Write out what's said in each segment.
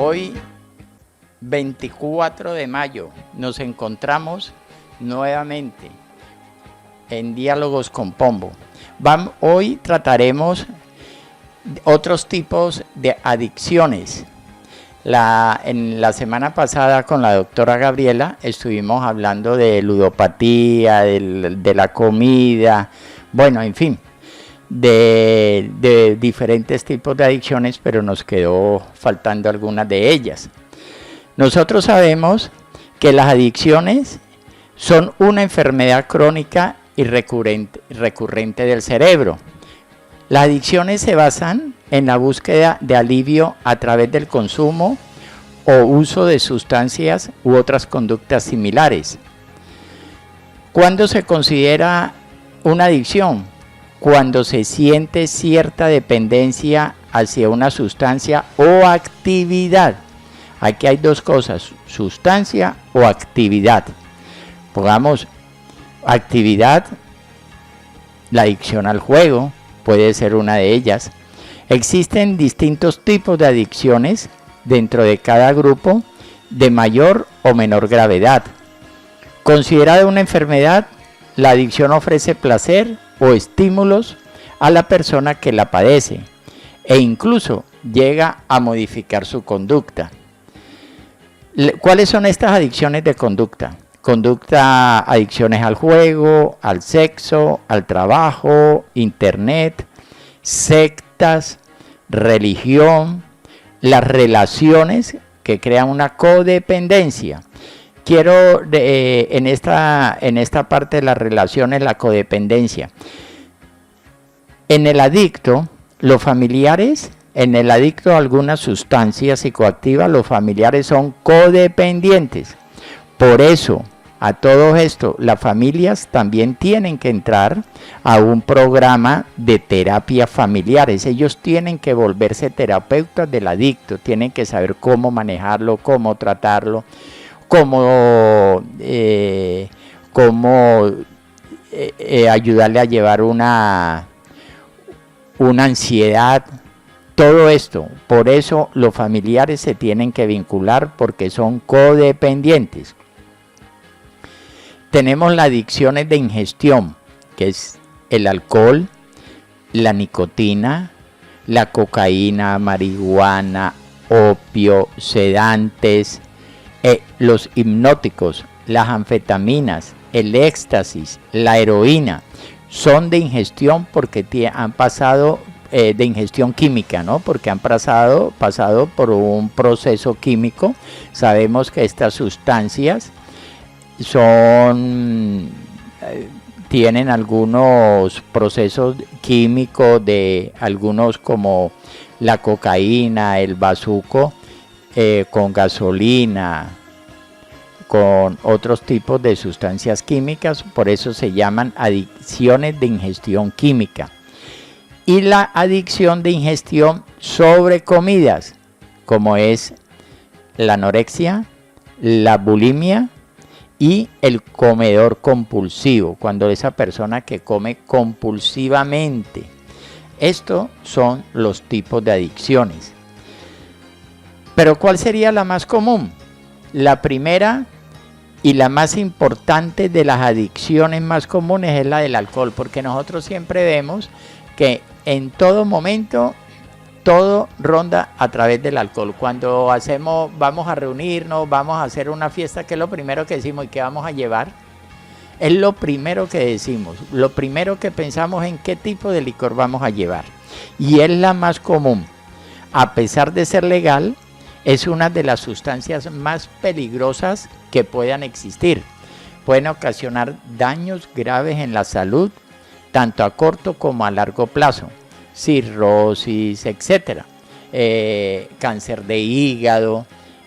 Hoy, 24 de mayo, nos encontramos nuevamente en Diálogos con Pombo. Hoy trataremos otros tipos de adicciones. En la semana pasada con la doctora Gabriela estuvimos hablando de ludopatía, de la comida, bueno, en fin, de diferentes tipos de adicciones, pero nos quedó faltando algunas de ellas. Nosotros sabemos que las adicciones son una enfermedad crónica y recurrente del cerebro. Las adicciones se basan en la búsqueda de alivio a través del consumo o uso de sustancias u otras conductas similares. ¿Cuándo se considera una adicción? Cuando se siente cierta dependencia hacia una sustancia o actividad. Aquí hay dos cosas, sustancia o actividad. Pongamos actividad, la adicción al juego puede ser una de ellas. Existen distintos tipos de adicciones dentro de cada grupo de mayor o menor gravedad. Considerada una enfermedad, la adicción ofrece placer o estímulos a la persona que la padece e incluso llega a modificar su conducta. ¿Cuáles son estas adicciones de conducta? Adicciones al juego, al sexo, al trabajo, internet, sectas, religión, las relaciones que crean una codependencia. Quiero en esta parte de las relaciones, la codependencia. En el adicto, los familiares, en el adicto a alguna sustancia psicoactiva, los familiares son codependientes. Por eso, a todo esto, las familias también tienen que entrar a un programa de terapia familiares. Ellos tienen que volverse terapeutas del adicto, tienen que saber cómo manejarlo, cómo tratarlo, cómo ayudarle a llevar una ansiedad, todo esto. Por eso los familiares se tienen que vincular porque son codependientes. Tenemos las adicciones de ingestión, que es el alcohol, la nicotina, la cocaína, marihuana, opio, sedantes, los hipnóticos, las anfetaminas, el éxtasis, la heroína, son de ingestión porque han pasado de ingestión química, ¿no? Porque han pasado por un proceso químico. Sabemos que estas sustancias tienen algunos procesos químicos de algunos, como la cocaína, el bazuco, con gasolina, con otros tipos de sustancias químicas, por eso se llaman adicciones de ingestión química. Y la adicción de ingestión sobre comidas, como es la anorexia, la bulimia y el comedor compulsivo, cuando esa persona que come compulsivamente. Estos son los tipos de adicciones. Pero ¿cuál sería la más común? La primera y la más importante de las adicciones más comunes es la del alcohol, porque nosotros siempre vemos que en todo momento todo ronda a través del alcohol. Cuando vamos a reunirnos, vamos a hacer una fiesta, ¿qué es lo primero que decimos? ¿Y qué vamos a llevar? Es lo primero que decimos, lo primero que pensamos en qué tipo de licor vamos a llevar. Y es la más común. A pesar de ser legal, es una de las sustancias más peligrosas que puedan existir. Pueden ocasionar daños graves en la salud, tanto a corto como a largo plazo. Cirrosis, etcétera, cáncer de hígado.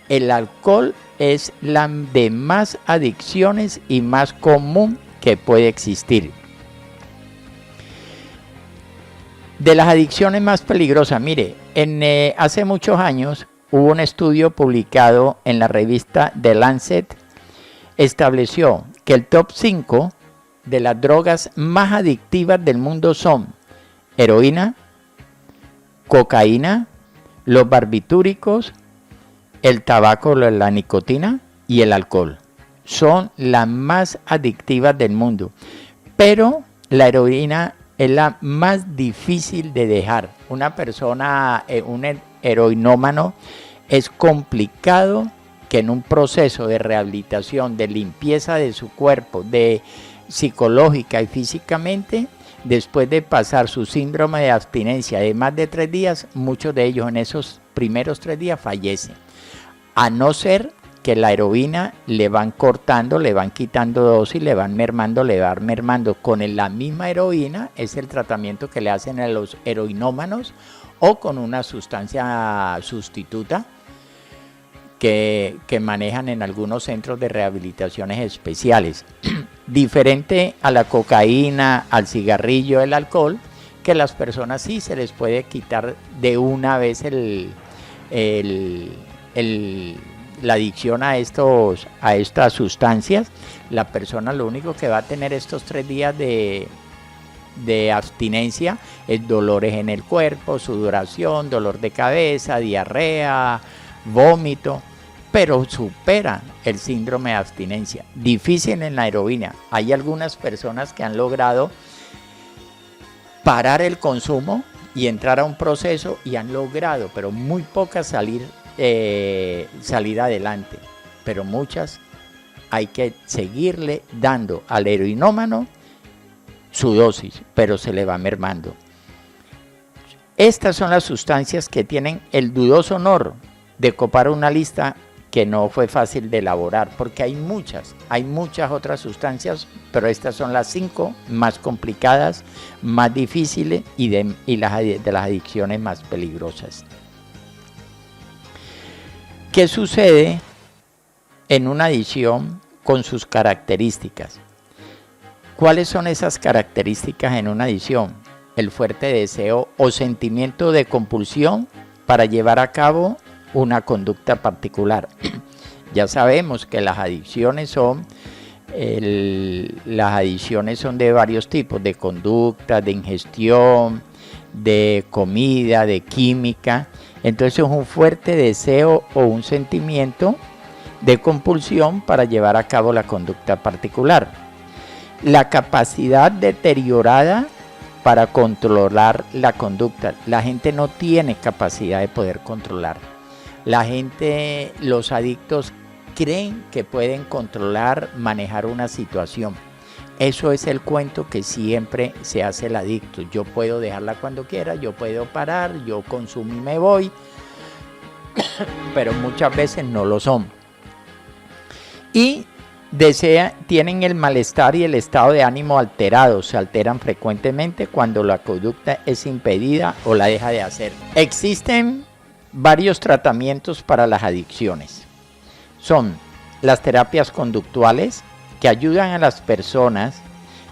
El alcohol es la de más adicciones y más común que puede existir. De las adicciones más peligrosas, mire, hace muchos años hubo un estudio publicado en la revista The Lancet, estableció que el top 5 de las drogas más adictivas del mundo son heroína, cocaína, los barbitúricos, el tabaco, la nicotina y el alcohol. Son las más adictivas del mundo, pero la heroína es la más difícil de dejar. Una persona, un heroinómano, es complicado que en un proceso de rehabilitación, de limpieza de su cuerpo, de psicológica y físicamente, después de pasar su síndrome de abstinencia de más de 3 días, muchos de ellos en esos primeros 3 días fallecen. A no ser que la heroína le van cortando, le van quitando dosis, le van mermando, le van mermando. Con la misma heroína es el tratamiento que le hacen a los heroinómanos o con una sustancia sustituta que manejan en algunos centros de rehabilitaciones especiales. Diferente a la cocaína, al cigarrillo, el alcohol, que las personas sí se les puede quitar de una vez la adicción a estas sustancias. La persona lo único que va a tener estos 3 días de abstinencia es dolores en el cuerpo, sudoración, dolor de cabeza, diarrea, vómito, pero supera el síndrome de abstinencia. Difícil en la heroína. Hay algunas personas que han logrado parar el consumo y entrar a un proceso y han logrado, pero muy pocas salir adelante. Pero muchas hay que seguirle dando al heroinómano su dosis, pero se le va mermando. Estas son las sustancias que tienen el dudoso honor de copar una lista que no fue fácil de elaborar, porque hay muchas otras sustancias, pero estas son las 5 más complicadas, más difíciles y de las adicciones más peligrosas. ¿Qué sucede en una adicción con sus características? ¿Cuáles son esas características en una adicción? El fuerte deseo o sentimiento de compulsión para llevar a cabo una conducta particular. Ya sabemos que las adicciones son de varios tipos, de conducta, de ingestión, de comida, de química. Entonces es un fuerte deseo o un sentimiento de compulsión para llevar a cabo la conducta particular. La capacidad deteriorada para controlar la conducta. La gente no tiene capacidad de poder controlar. Los adictos creen que pueden controlar, manejar una situación. Eso es el cuento que siempre se hace el adicto. Yo puedo dejarla cuando quiera, yo puedo parar, yo consumo y me voy, pero muchas veces no lo son. Y tienen el malestar y el estado de ánimo alterados, se alteran frecuentemente cuando la conducta es impedida o la deja de hacer. Existen varios tratamientos para las adicciones. Son las terapias conductuales, que ayudan a las personas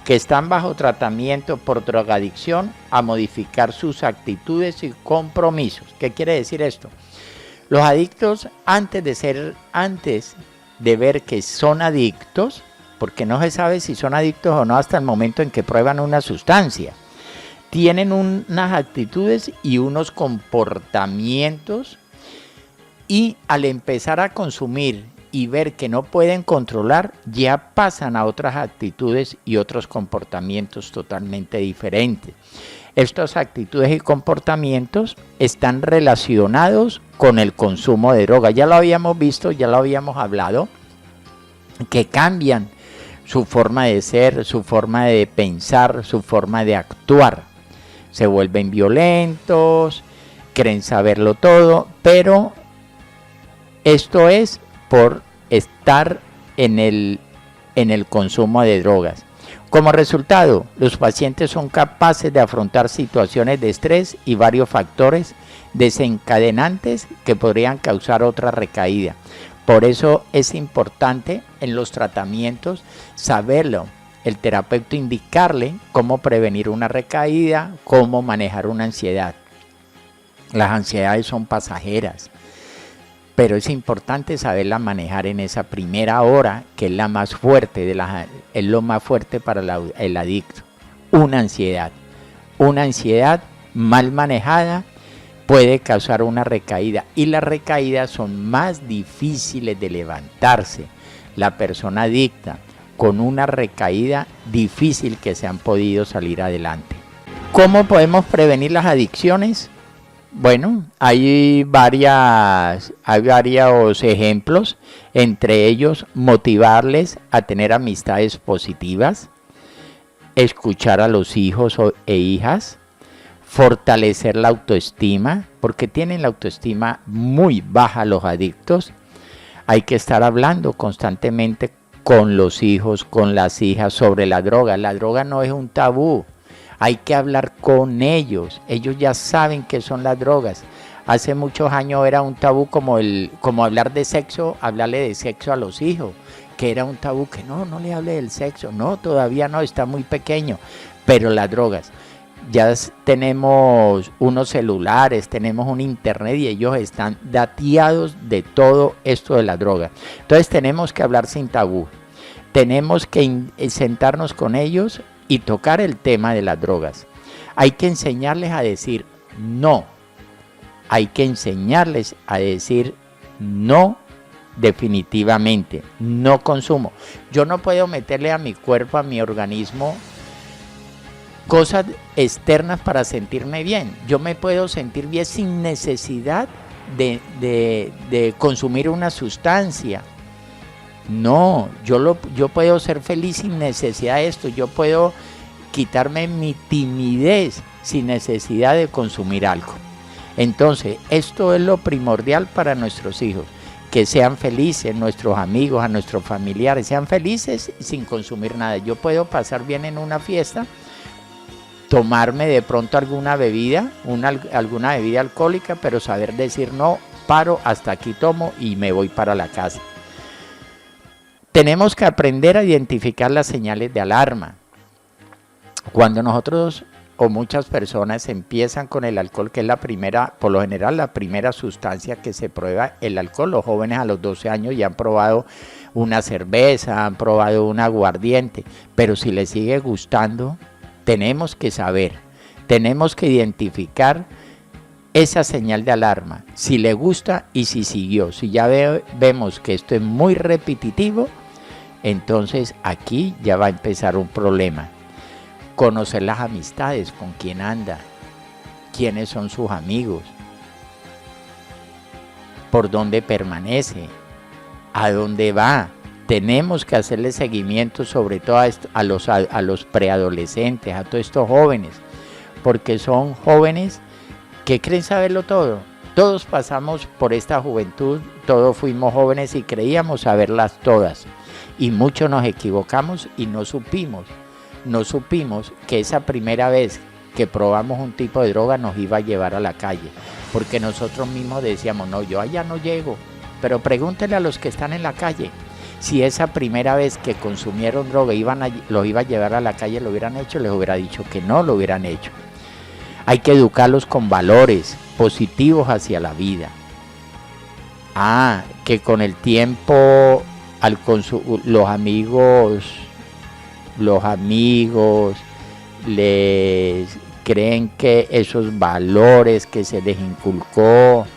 que están bajo tratamiento por drogadicción a modificar sus actitudes y compromisos. ¿Qué quiere decir esto? Los adictos, antes de ver que son adictos, porque no se sabe si son adictos o no hasta el momento en que prueban una sustancia, tienen unas actitudes y unos comportamientos, y al empezar a consumir y ver que no pueden controlar, ya pasan a otras actitudes y otros comportamientos totalmente diferentes. Estas actitudes y comportamientos están relacionados con el consumo de droga. Ya lo habíamos visto, ya lo habíamos hablado, que cambian su forma de ser, su forma de pensar, su forma de actuar. Se vuelven violentos, creen saberlo todo, pero esto es por estar en el consumo de drogas. Como resultado, los pacientes son capaces de afrontar situaciones de estrés y varios factores desencadenantes que podrían causar otra recaída. Por eso es importante en los tratamientos saberlo, el terapeuta indicarle cómo prevenir una recaída, cómo manejar una ansiedad. Las ansiedades son pasajeras, pero es importante saberla manejar en esa primera hora, que es la más fuerte, es lo más fuerte para el adicto. Una ansiedad mal manejada puede causar una recaída y las recaídas son más difíciles de levantarse. La persona adicta con una recaída difícil que se han podido salir adelante. ¿Cómo podemos prevenir las adicciones? Bueno, hay varios ejemplos, entre ellos motivarles a tener amistades positivas, escuchar a los hijos e hijas, fortalecer la autoestima, porque tienen la autoestima muy baja los adictos. Hay que estar hablando constantemente con los hijos, con las hijas sobre la droga. La droga no es un tabú. Hay que hablar con ellos ya saben qué son las drogas. Hace muchos años era un tabú como hablar de sexo, hablarle de sexo a los hijos, que era un tabú que no le hable del sexo, no, todavía no, está muy pequeño, pero las drogas, ya tenemos unos celulares, tenemos un internet y ellos están dateados de todo esto de la droga. Entonces tenemos que hablar sin tabú, tenemos que sentarnos con ellos y tocar el tema de las drogas. Hay que enseñarles a decir no. Hay que enseñarles a decir no definitivamente. No consumo. Yo no puedo meterle a mi cuerpo, a mi organismo, cosas externas para sentirme bien. Yo me puedo sentir bien sin necesidad de consumir una sustancia. No, yo puedo ser feliz sin necesidad de esto, yo puedo quitarme mi timidez sin necesidad de consumir algo. Entonces, esto es lo primordial para nuestros hijos, que sean felices, nuestros amigos, a nuestros familiares, sean felices sin consumir nada. Yo puedo pasar bien en una fiesta, tomarme de pronto alguna bebida alcohólica, pero saber decir no, paro, hasta aquí tomo y me voy para la casa. Tenemos que aprender a identificar las señales de alarma. Cuando nosotros o muchas personas empiezan con el alcohol, que es por lo general la primera sustancia que se prueba, el alcohol, los jóvenes a los 12 años ya han probado una cerveza, han probado un aguardiente, pero si les sigue gustando, tenemos que saber, tenemos que identificar esa señal de alarma, si le gusta y si siguió. Si ya vemos que esto es muy repetitivo, entonces aquí ya va a empezar un problema. Conocer las amistades, con quién anda, quiénes son sus amigos, por dónde permanece, a dónde va. Tenemos que hacerle seguimiento sobre todo a los preadolescentes, a todos estos jóvenes, porque son jóvenes que creen saberlo todo. Todos pasamos por esta juventud, todos fuimos jóvenes y creíamos saberlas todas. Y muchos nos equivocamos y no supimos que esa primera vez que probamos un tipo de droga nos iba a llevar a la calle, porque nosotros mismos decíamos, no, yo allá no llego, pero pregúntele a los que están en la calle, si esa primera vez que consumieron droga los iba a llevar a la calle, lo hubieran hecho, les hubiera dicho que no lo hubieran hecho. Hay que educarlos con valores positivos hacia la vida. Que con el tiempo los amigos les creen que esos valores que se les inculcó,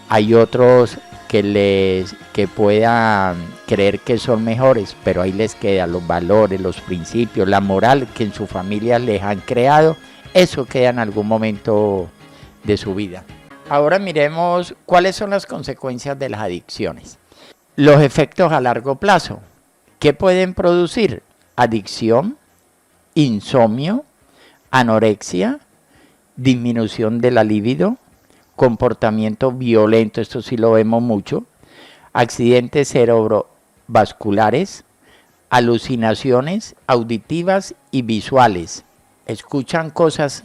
hay otros que puedan creer que son mejores, pero ahí les quedan los valores, los principios, la moral que en su familia les han creado, eso queda en algún momento de su vida. Ahora miremos cuáles son las consecuencias de las adicciones. Los efectos a largo plazo. ¿Qué pueden producir? Adicción, insomnio, anorexia, disminución de la libido, comportamiento violento, esto sí lo vemos mucho, accidentes cerebrovasculares, alucinaciones auditivas y visuales. Escuchan cosas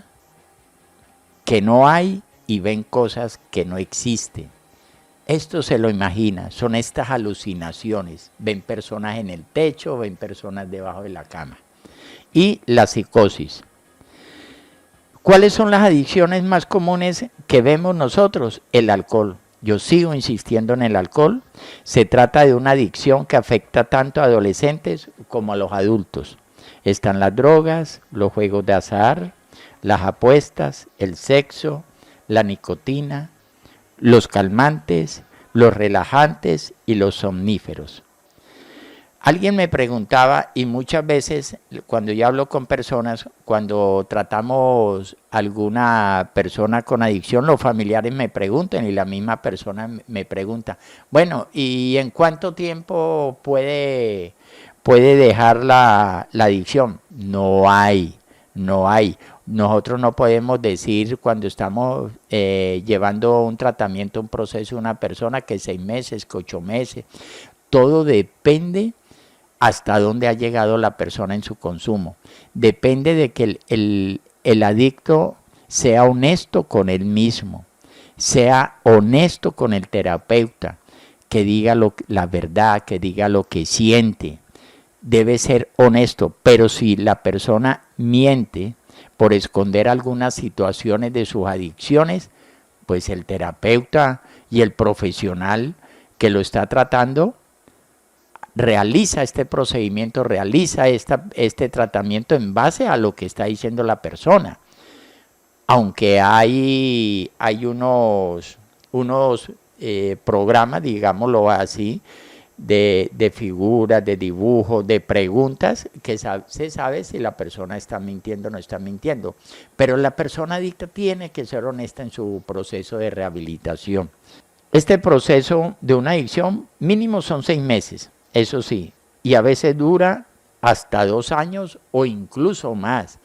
que no hay y ven cosas que no existen. Esto se lo imagina, son estas alucinaciones. Ven personas en el techo, ven personas debajo de la cama. Y la psicosis. ¿Cuáles son las adicciones más comunes que vemos nosotros? El alcohol. Yo sigo insistiendo en el alcohol. Se trata de una adicción que afecta tanto a adolescentes como a los adultos. Están las drogas, los juegos de azar, las apuestas, el sexo, la nicotina, los calmantes, los relajantes y los somníferos. Alguien me preguntaba, y muchas veces cuando yo hablo con personas, cuando tratamos alguna persona con adicción, los familiares me preguntan y la misma persona me pregunta, bueno, ¿y en cuánto tiempo puede dejar la adicción? No hay. Nosotros no podemos decir cuando estamos llevando un tratamiento, un proceso de una persona que 6 meses, que 8 meses. Todo depende hasta dónde ha llegado la persona en su consumo. Depende de que el adicto sea honesto con él mismo, sea honesto con el terapeuta, que diga la verdad, que diga lo que siente. Debe ser honesto, pero si la persona miente por esconder algunas situaciones de sus adicciones, pues el terapeuta y el profesional que lo está tratando realiza este procedimiento, realiza este tratamiento en base a lo que está diciendo la persona. Aunque hay unos programas, digámoslo así, de figuras, de dibujos, de preguntas, que se sabe si la persona está mintiendo o no está mintiendo. Pero la persona adicta tiene que ser honesta en su proceso de rehabilitación. Este proceso de una adicción mínimo son 6 meses, eso sí, y a veces dura hasta 2 años o incluso más.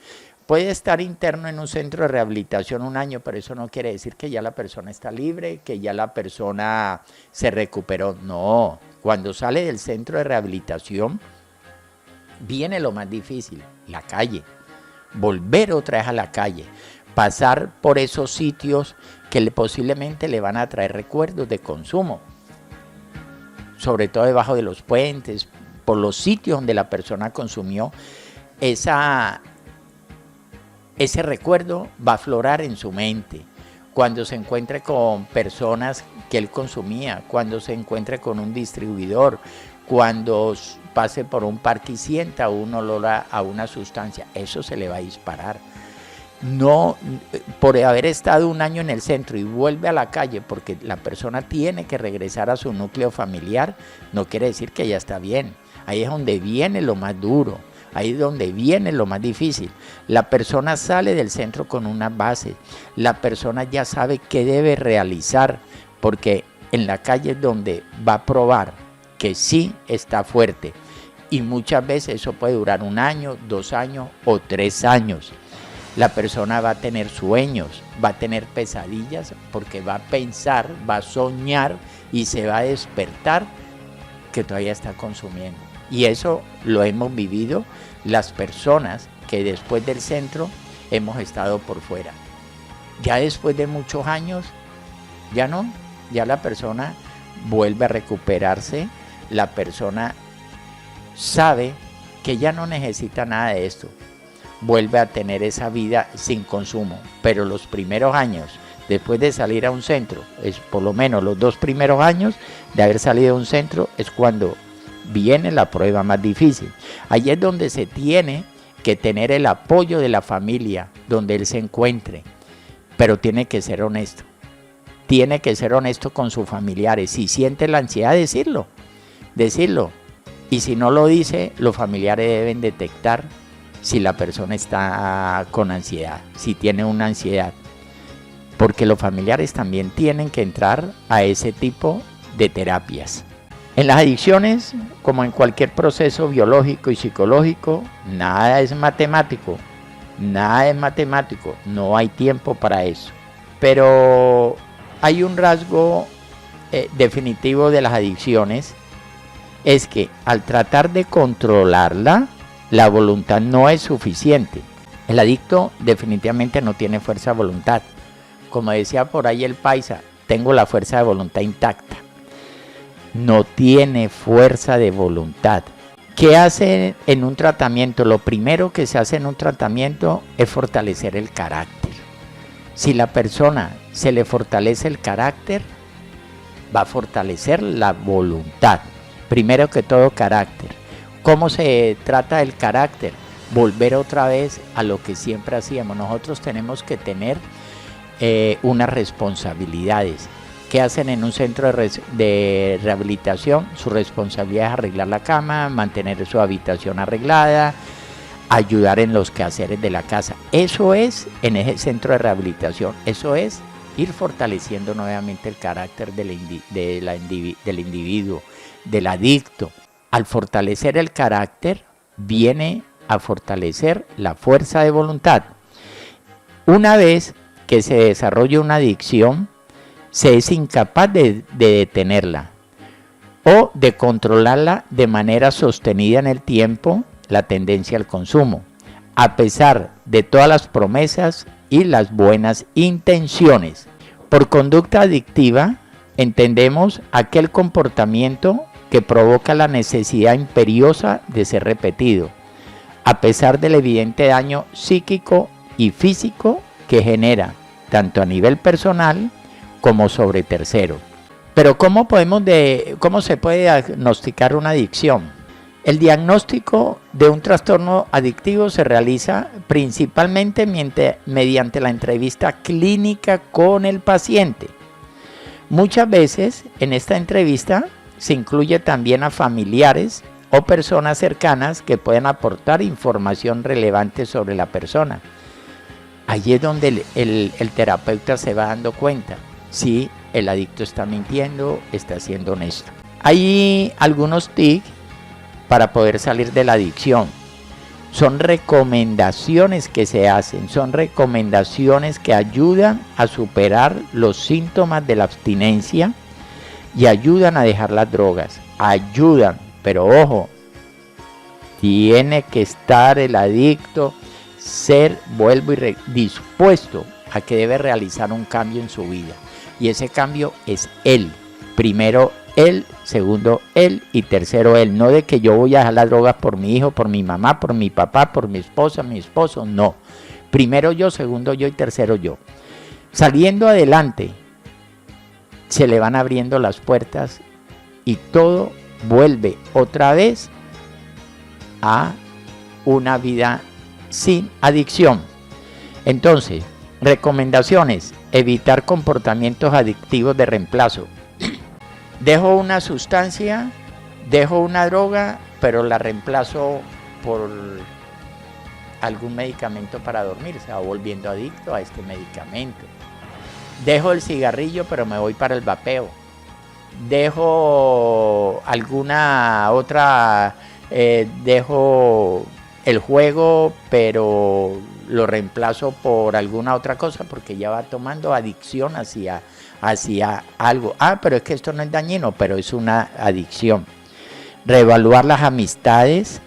Puede estar interno en un centro de rehabilitación 1 año, pero eso no quiere decir que ya la persona está libre, que ya la persona se recuperó. No, cuando sale del centro de rehabilitación viene lo más difícil, la calle. Volver otra vez a la calle, pasar por esos sitios que posiblemente le van a traer recuerdos de consumo, sobre todo debajo de los puentes, por los sitios donde la persona consumió. Ese recuerdo va a aflorar en su mente cuando se encuentre con personas que él consumía, cuando se encuentre con un distribuidor, cuando pase por un parque y sienta un olor a una sustancia. Eso se le va a disparar. No, por haber estado 1 año en el centro y vuelve a la calle porque la persona tiene que regresar a su núcleo familiar, no quiere decir que ya está bien. Ahí es donde viene lo más duro, ahí es donde viene lo más difícil. La persona sale del centro con una base, la persona ya sabe qué debe realizar, porque en la calle es donde va a probar que sí está fuerte. Y muchas veces eso puede durar 1 año, 2 años o 3 años. La persona va a tener sueños, va a tener pesadillas, porque va a pensar, va a soñar y se va a despertar que todavía está consumiendo. Y eso lo hemos vivido las personas que después del centro hemos estado por fuera. Ya después de muchos años, ya no, ya la persona vuelve a recuperarse, la persona sabe que ya no necesita nada de esto. Vuelve a tener esa vida sin consumo, pero los primeros años, después de salir a un centro, es por lo menos los 2 primeros años de haber salido a un centro, es cuando viene la prueba más difícil. Allí es donde se tiene que tener el apoyo de la familia, donde él se encuentre, pero tiene que ser honesto. Tiene que ser honesto con sus familiares. Si siente la ansiedad, decirlo. Y si no lo dice, los familiares deben detectar si la persona está con ansiedad, si tiene una ansiedad, porque los familiares también tienen que entrar a ese tipo de terapias. En las adicciones, como en cualquier proceso biológico y psicológico, nada es matemático, no hay tiempo para eso. Pero hay un rasgo definitivo de las adicciones, es que al tratar de controlarla, la voluntad no es suficiente. El adicto definitivamente no tiene fuerza de voluntad. Como decía por ahí el paisa, tengo la fuerza de voluntad intacta. No tiene fuerza de voluntad. ¿Qué hace en un tratamiento? Lo primero que se hace en un tratamiento es fortalecer el carácter. Si la persona se le fortalece el carácter, va a fortalecer la voluntad. Primero que todo, carácter. ¿Cómo se trata el carácter? Volver otra vez a lo que siempre hacíamos. Nosotros tenemos que tener unas responsabilidades. ¿Qué hacen en un centro de rehabilitación? Su responsabilidad es arreglar la cama, mantener su habitación arreglada, ayudar en los quehaceres de la casa. Eso es en ese centro de rehabilitación, eso es ir fortaleciendo nuevamente el carácter del individuo, del adicto. Al fortalecer el carácter, viene a fortalecer la fuerza de voluntad. Una vez que se desarrolla una adicción, se es incapaz de detenerla o de controlarla de manera sostenida en el tiempo, la tendencia al consumo, a pesar de todas las promesas y las buenas intenciones. Por conducta adictiva entendemos aquel comportamiento que provoca la necesidad imperiosa de ser repetido, a pesar del evidente daño psíquico y físico que genera, tanto a nivel personal como sobre terceros. Pero ¿cómo se puede diagnosticar una adicción? El diagnóstico de un trastorno adictivo se realiza principalmente mediante la entrevista clínica con el paciente. Muchas veces en esta entrevista se incluye también a familiares o personas cercanas que pueden aportar información relevante sobre la persona. Allí es donde el terapeuta se va dando cuenta si el adicto está mintiendo, está siendo honesto. Hay algunos tips para poder salir de la adicción. Son recomendaciones que se hacen, son recomendaciones que ayudan a superar los síntomas de la abstinencia y ayudan a dejar las drogas. Ayudan, pero ojo, tiene que estar el adicto, dispuesto a que debe realizar un cambio en su vida. Y ese cambio es él. Primero él, segundo él y tercero él. No de que yo voy a dejar las drogas por mi hijo, por mi mamá, por mi papá, por mi esposa, mi esposo. No. Primero yo, segundo yo y tercero yo. Saliendo adelante, se le van abriendo las puertas y todo vuelve otra vez a una vida sin adicción. Entonces, recomendaciones: evitar comportamientos adictivos de reemplazo. Dejo una sustancia, dejo una droga, pero la reemplazo por algún medicamento para dormir. Se va volviendo adicto a este medicamento. Dejo el cigarrillo, pero me voy para el vapeo. Dejo alguna otra, dejo el juego, pero lo reemplazo por alguna otra cosa porque ya va tomando adicción hacia algo. Pero es que esto no es dañino, pero es una adicción. Reevaluar las amistades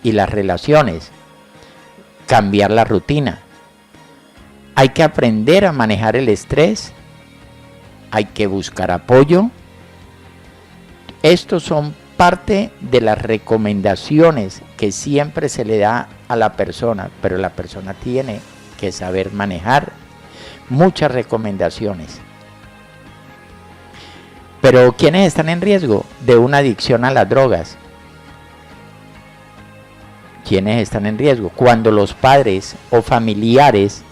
y las relaciones. Cambiar la rutina. Hay que aprender a manejar el estrés. Hay que buscar apoyo. Estos son parte de las recomendaciones que siempre se le da a la persona, pero la persona tiene que saber manejar muchas recomendaciones. Pero ¿quiénes están en riesgo de una adicción a las drogas? ¿Quiénes están en riesgo? Cuando los padres o familiares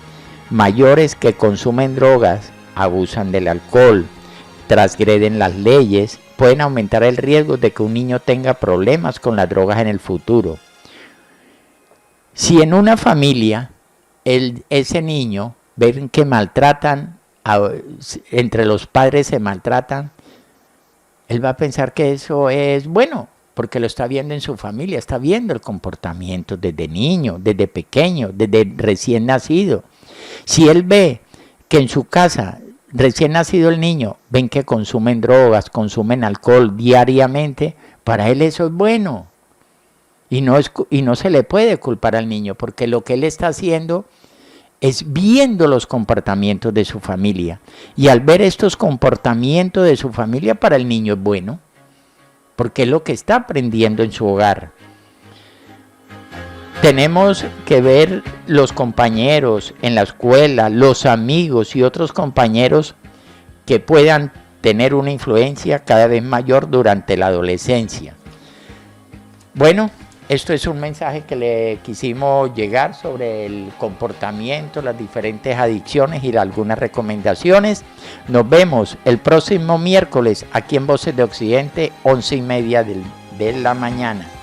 mayores que consumen drogas, abusan del alcohol, transgreden las leyes, pueden aumentar el riesgo de que un niño tenga problemas con las drogas en el futuro. Si en una familia ese niño ven que maltratan, entre los padres se maltratan, él va a pensar que eso es bueno, porque lo está viendo en su familia, está viendo el comportamiento desde niño, desde pequeño, desde recién nacido. Si él ve que en su casa, recién nacido el niño, ven que consumen drogas, consumen alcohol diariamente, para él eso es bueno. Y no se le puede culpar al niño, porque lo que él está haciendo es viendo los comportamientos de su familia. Y al ver estos comportamientos de su familia, para el niño es bueno, porque es lo que está aprendiendo en su hogar. Tenemos que ver los compañeros en la escuela, los amigos y otros compañeros que puedan tener una influencia cada vez mayor durante la adolescencia. Bueno, esto es un mensaje que le quisimos llegar sobre el comportamiento, las diferentes adicciones y algunas recomendaciones. Nos vemos el próximo miércoles aquí en Voces de Occidente, 11:30 de la mañana.